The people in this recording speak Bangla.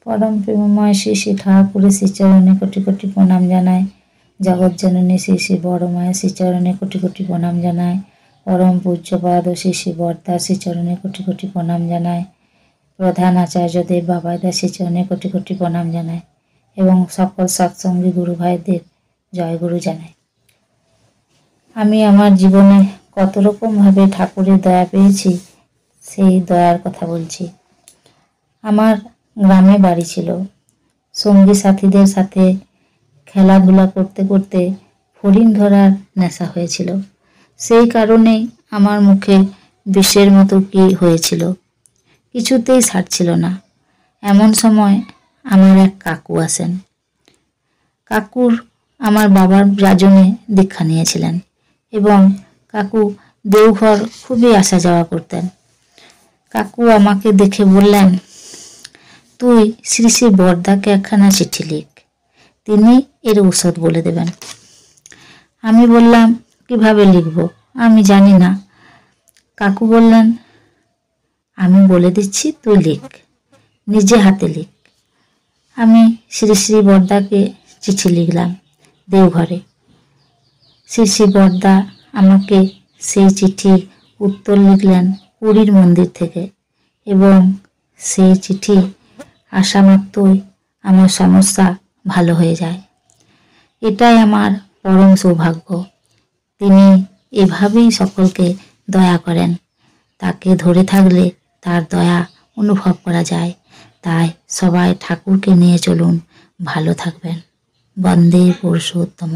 পরম প্রেমময় শ্রী শ্রী ঠাকুরের শ্রীচরণে কোটি কোটি প্রণাম জানায়। জগৎজননী শ্রী শ্রী বড় মায়ের শ্রীচরণে কোটি কোটি প্রণাম জানায়। পরম পূজ্যপাদ শ্রী শ্রী বর্দার শ্রীচরণে কোটি কোটি প্রণাম জানায়। প্রধান আচার্যদেব বাবাইদার শ্রীচরণে কোটি কোটি প্রণাম জানায় এবং সকল সৎসঙ্গী গুরু ভাইদের জয়গুরু জানায়। আমি আমার জীবনে কত রকমভাবে ঠাকুরের দয়া পেয়েছি সেই দয়ার কথা বলছি। আমার গ্রামে বাড়ি ছিল। সঙ্গী সাথীদের সাথে খেলাধুলা করতে করতে ফড়িং ধরার নেশা হয়েছিল। সেই কারণেই আমার মুখে বিষের মতো কি হয়েছিল, কিছুতেই ছাড়ছিল না। এমন সময় আমার এক কাকু আসেন। কাকুর আমার বাবার রাজনে দীক্ষা নিয়েছিলেন এবং কাকু দেওঘর খুবই আসা যাওয়া করতেন। কাকু আমাকে দেখে বললেন, তুই শ্রী শ্রী বর্দাকে একখানা চিঠি লিখ, তিনি এর ঔষধ বলে দেবেন। আমি বললাম, কিভাবে লিখব, আমি জানি না। কাকু বললেন, আমি বলে দিচ্ছি, তুই লিখ, নিজে হাতে লিখ। আমি শ্রী শ্রী বর্দাকে চিঠি লিখলাম দেওঘরে। শ্রী শ্রী বর্দা আমাকে সেই চিঠির উত্তর লিখলেন পুরীর মন্দির থেকে এবং সেই চিঠি আসা মাত্রই আমার সমস্যা ভালো হয়ে যায়। এটাই আমার পরম সৌভাগ্য। তিনি এভাবেই সকলকে দয়া করেন। তাকে ধরে থাকলে তার দয়া অনুভব করা যায়। তাই সবাই ঠাকুরকে নিয়ে চলুন, ভালো থাকবেন। বন্দে পুরুষোত্তম।